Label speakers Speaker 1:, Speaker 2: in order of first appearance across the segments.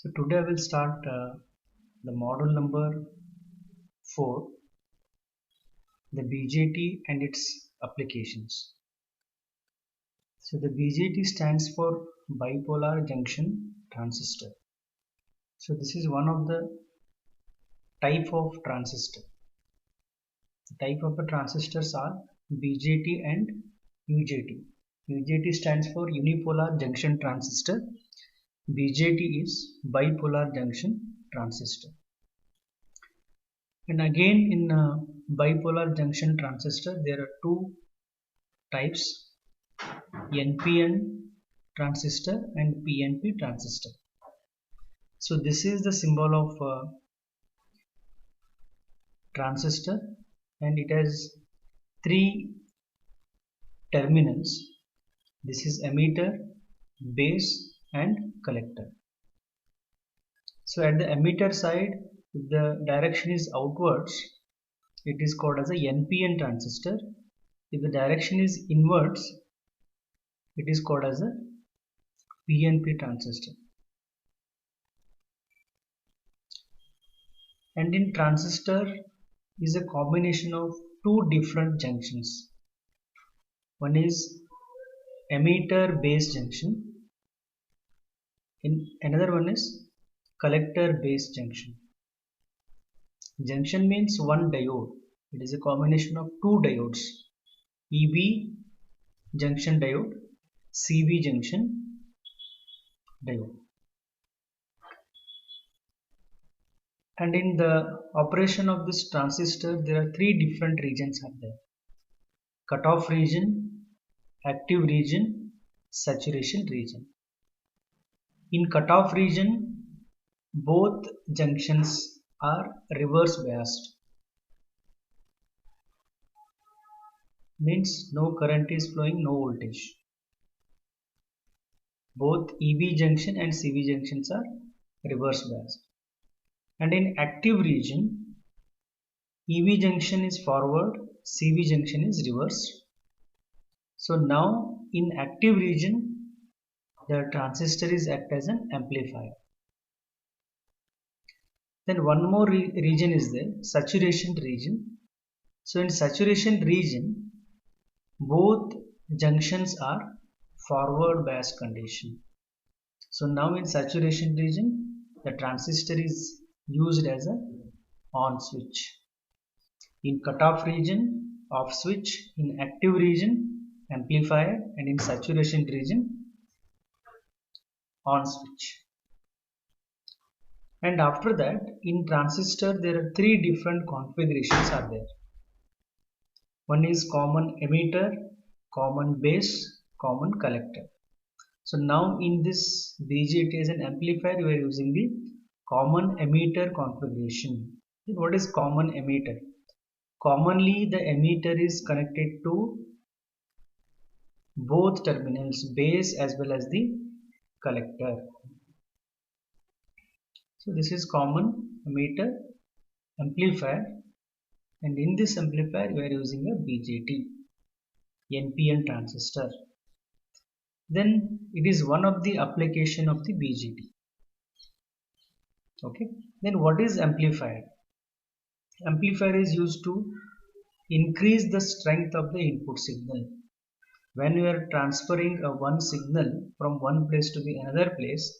Speaker 1: So today I will start the module number 4, the BJT and its applications. So the BJT stands for bipolar junction transistor. So this is one of the type of transistor. The type of the transistors are BJT and UJT. UJT stands for unipolar junction transistor. BJT is bipolar junction transistor. And again in bipolar junction transistor there are two types, NPN transistor and PNP transistor. So this is the symbol of transistor and it has three terminals. This is emitter, base and collector. So at the emitter side, if the direction is outwards, it is called as a NPN transistor. If the direction is inwards, it is called as a PNP transistor. And in transistor is a combination of two different junctions. One is emitter base junction, another one is collector base junction. Junction means one diode. It is a combination of two diodes, EB junction diode, CB junction diode. And in the operation of this transistor, there are three different regions are there: cutoff region, active region, saturation region. In cutoff region, both junctions are reverse biased, means no current is flowing, no voltage. Both EB junction and CB junctions are reverse biased. And in active region, EB junction is forward, CB junction is reverse. So now in active region, the transistor is act as an amplifier. Then one more region is there, saturation region. So in saturation region, both junctions are forward bias condition. So now in saturation region, the transistor is used as a on switch. In cutoff region, off switch. In active region, amplifier. And in saturation region, on switch. And after that, in transistor there are three different configurations are there. One is common emitter, common base, common collector. So now in this BJT as an amplifier, we are using the common emitter configuration. What is common emitter? Commonly the emitter is connected to both terminals, base as well as the collector. So this is common emitter amplifier, and in this amplifier we are using a BJT, NPN transistor. Then it is one of the application of the BJT. Okay. Then what is amplifier? Amplifier is used to increase the strength of the input signal. When we are transferring one signal from one place to the another place,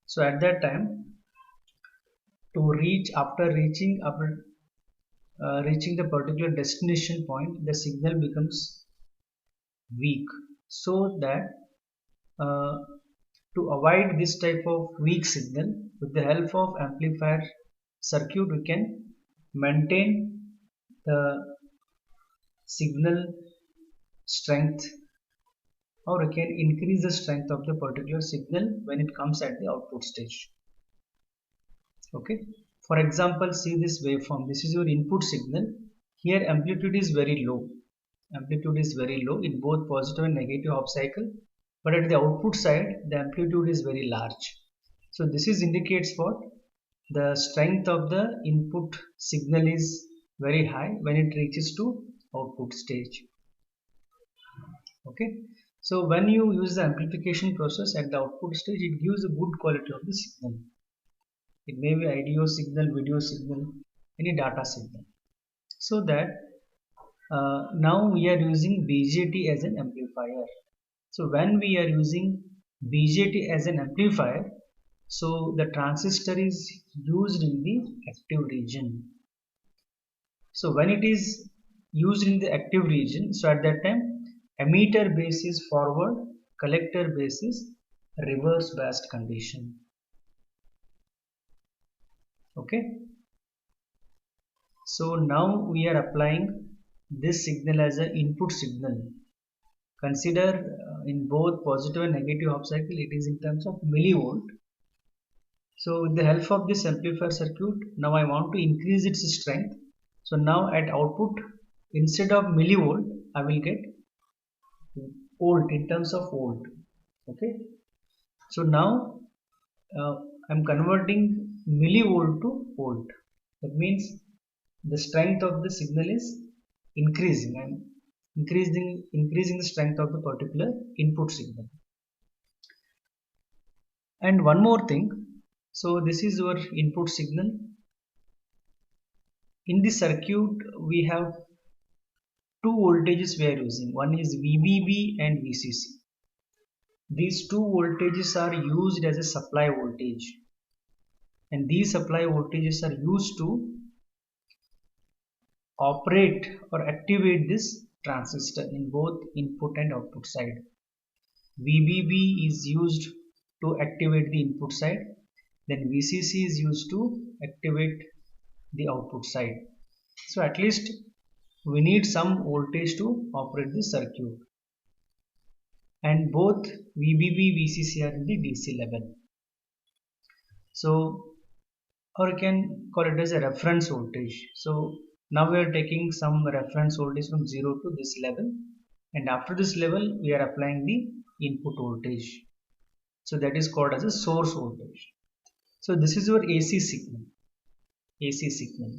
Speaker 1: so at that time, to reach reaching the particular destination point, the signal becomes weak. So that to avoid this type of weak signal, with the help of amplifier circuit, we can maintain the signal strength, or we can increase the strength of the particular signal when it comes at the output stage. Okay. For example, see this waveform. This is your input signal. Here amplitude is very low. Amplitude is very low in both positive and negative half cycle. But at the output side, the amplitude is very large. So this is indicates what? The strength of the input signal is very high when it reaches to output stage. Okay. So when you use the amplification process at the output stage, it gives a good quality of the signal. It may be audio signal, video signal, any data signal. So that now we are using BJT as an amplifier. So when we are using BJT as an amplifier, so the transistor is used in the active region. So when it is used in the active region, so at that time emitter base is forward, collector base is reverse biased condition. Okay. So now we are applying this signal as an input signal. Consider in both positive and negative half cycle, it is in terms of millivolt. So with the help of this amplifier circuit, now I want to increase its strength. So now at output, instead of millivolt, I will get volt in terms of volt. Okay. So now uh, I'm converting millivolt to volt. That means the strength of the signal is increasing. I'm increasing the strength of the particular input signal. And one more thing, so this is your input signal. In the circuit we have two voltages we are using. One is VBB and VCC. These two voltages are used as a supply voltage, and these supply voltages are used to operate or activate this transistor in both input and output side. VBB is used to activate the input side, then VCC is used to activate the output side. So at least we need some voltage to operate the circuit, and both VBB VCC are in the DC level. So, or you can call it as a reference voltage. So now we are taking some reference voltage from 0 to this level, and after this level we are applying the input voltage. So that is called as a source voltage. So this is your AC signal. AC signal.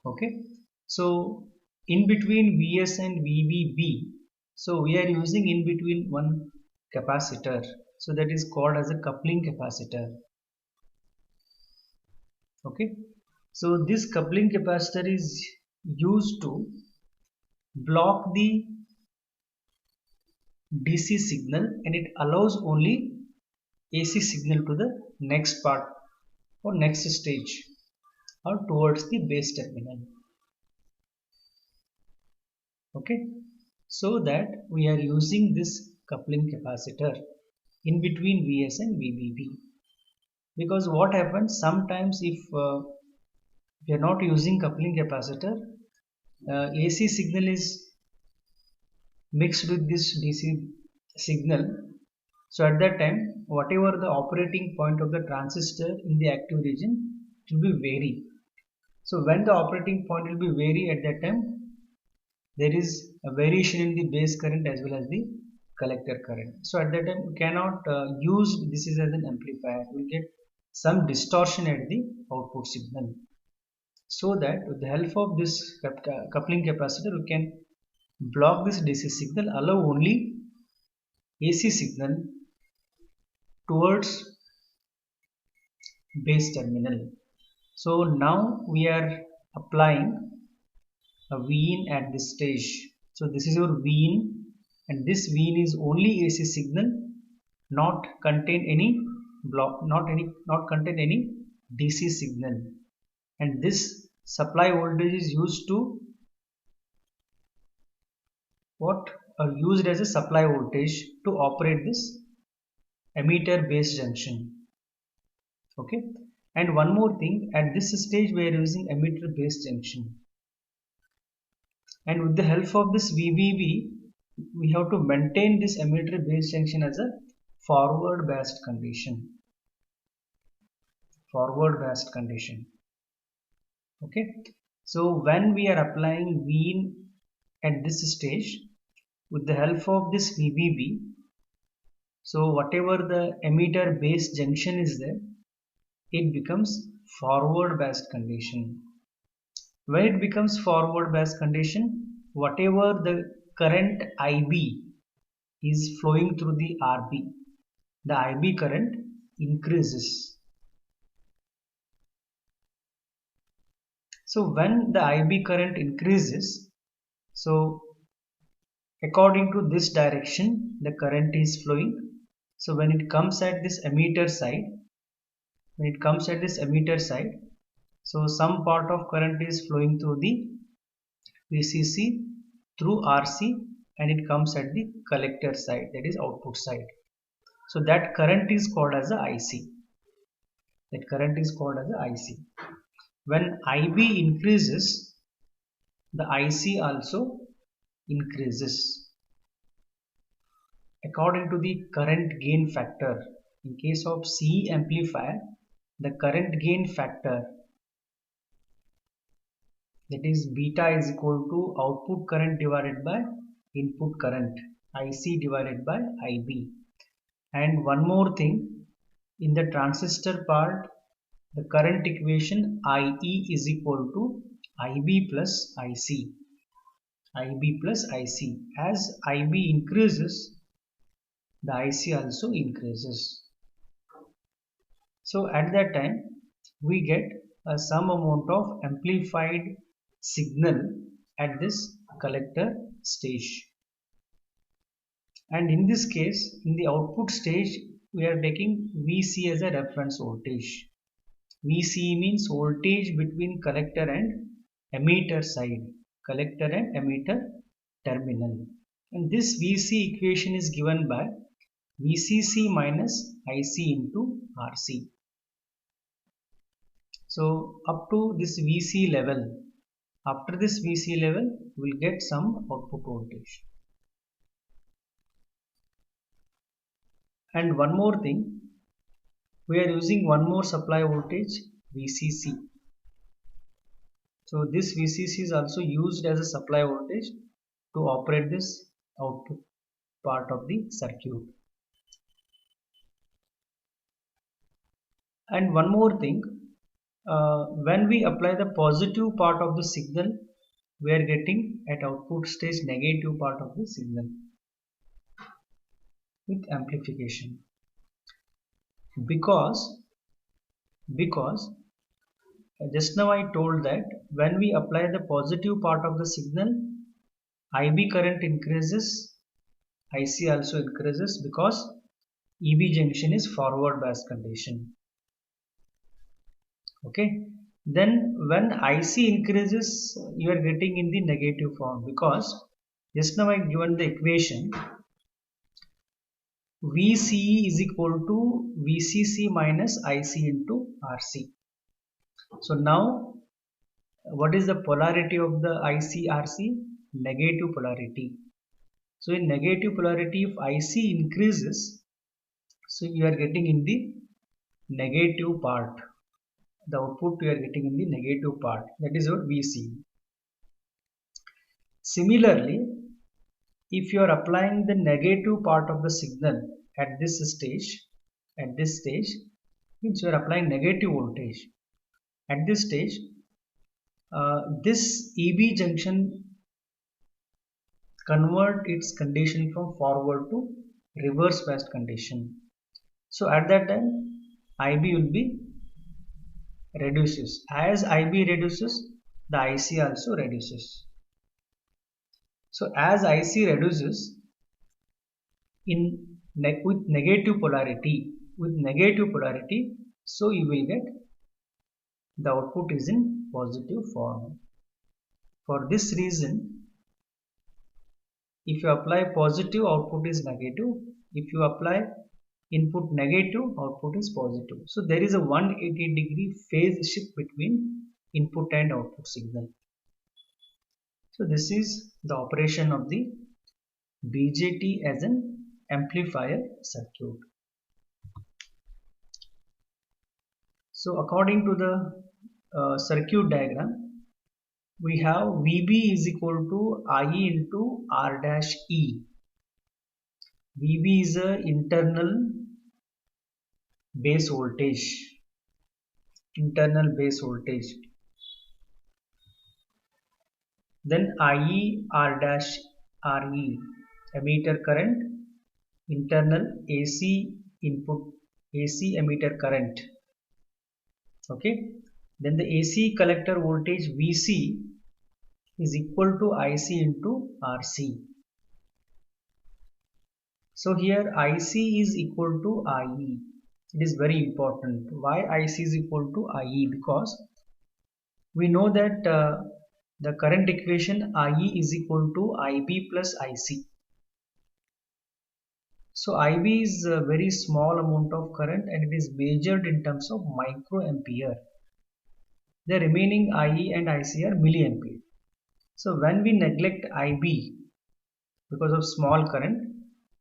Speaker 1: Okay. So in between Vs and VBB, so we are using in between one capacitor. So that is called as a coupling capacitor. Okay. So this coupling capacitor is used to block the DC signal, and it allows only AC signal to the next part or next stage or towards the base terminal. Okay, so that we are using this coupling capacitor in between Vs and VBB, because what happens sometimes if we are not using coupling capacitor, AC signal is mixed with this DC signal. So at that time, whatever the operating point of the transistor in the active region, it will be vary. So when the operating point will be vary, at that time there is a variation in the base current as well as the collector current. So at that time we cannot use this is as an amplifier. We get some distortion at the output signal. So that with the help of this coupling capacitor, we can block this DC signal, allow only AC signal towards base terminal. So now we are applying a Vin at this stage. So this is your Vin, and this Vin is only AC signal, not contain any not contain any DC signal, and this supply voltage is used to what are used as a supply voltage to operate this emitter base junction. Okay, and one more thing, at this stage we are using emitter base junction, and with the help of this VBB we have to maintain this emitter base junction as a forward biased condition. Okay, so when we are applying Vin at this stage with the help of this VBB, so whatever the emitter base junction is there, it becomes forward biased condition. When it becomes forward biased condition, whatever the current IB is flowing through the RB, the IB current increases. So when the IB current increases, so according to this direction the current is flowing. So when it comes at this emitter side, so some part of current is flowing through the VCC through RC, and it comes at the collector side, that is output side. So that current is called as a IC. When IB increases, the IC also increases according to the current gain factor. In case of CE amplifier, the current gain factor, that is beta, is equal to output current divided by input current, IC divided by IB. And one more thing, in the transistor part, the current equation IE is equal to IB plus IC. As IB increases, the IC also increases. So at that time we get some amount of amplified signal at this collector stage. And in this case, in the output stage, we are taking VC as a reference voltage. VC means voltage between collector and emitter side, collector and emitter terminal. And this VC equation is given by VCC minus IC into RC. So up to this VC level, after this VC level, we will get some output voltage. And one more thing, we are using one more supply voltage, VCC. So this VCC is also used as a supply voltage to operate this output part of the circuit. And one more thing, when we apply the positive part of the signal, we are getting at output stage negative part of the signal with amplification, because just now I told that when we apply the positive part of the signal, IB current increases, IC also increases, because EB junction is forward bias condition. Okay, then when IC increases, you are getting in the negative form, because just now I given the equation VCE is equal to VCC minus IC into RC. So now what is the polarity of the IC RC? Negative polarity. So in negative polarity, if IC increases, so you are getting in the negative part. The output you are getting in the negative part, that is what VC. Similarly, if you are applying the negative part of the signal at this stage, means you are applying negative voltage. At this stage, this EB junction convert its condition from forward to reverse biased condition. So at that time, IB will be reduces. As IB reduces, the IC also reduces. So as IC reduces with negative polarity, so you will get the output is in positive form. For this reason, if you apply positive, output is negative. If you apply input negative, output is positive. So there is a 180-degree phase shift between input and output signal. So this is the operation of the BJT as an amplifier circuit. So according to the circuit diagram, we have VB is equal to IE into R dash E. VB is a internal base voltage. Then IE R dash RE, emitter current, internal AC input, AC emitter current. Okay. then the AC collector voltage VC is equal to IC into RC. So here IC is equal to IE. It is very important. Why IC is equal to IE? Because we know that the current equation IE is equal to IB plus IC. So IB is a very small amount of current and it is measured in terms of microampere. The remaining IE and IC are milliampere. So when we neglect IB because of small current,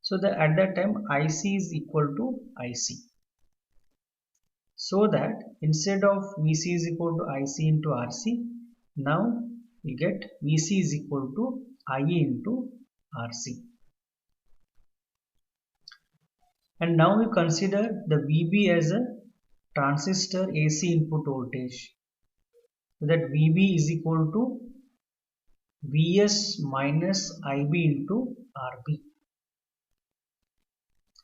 Speaker 1: so at that time IC is equal to IC. So that instead of VC is equal to IC into RC, now we get VC is equal to IE into RC. And now we consider the VB as a transistor AC input voltage. So that VB is equal to Vs minus IB into RB.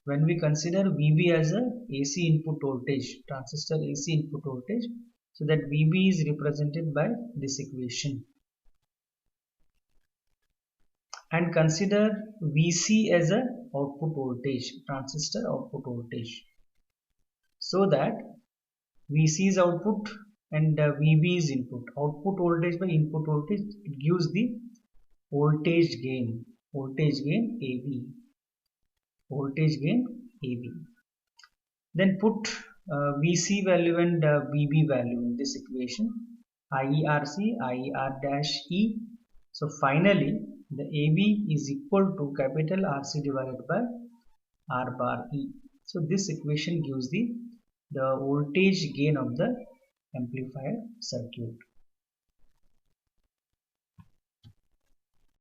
Speaker 1: When we consider VB as a AC input voltage, transistor AC input voltage, so that VB is represented by this equation. And consider VC as a output voltage, transistor output voltage. So that VC is output and VB is input. Output voltage by input voltage, it gives the voltage gain AB. Voltage gain AB. Then put VC value and VB value in this equation. IERC, IER dash E. So finally, the AB is equal to capital RC divided by R bar E. So this equation gives the voltage gain of the amplifier circuit.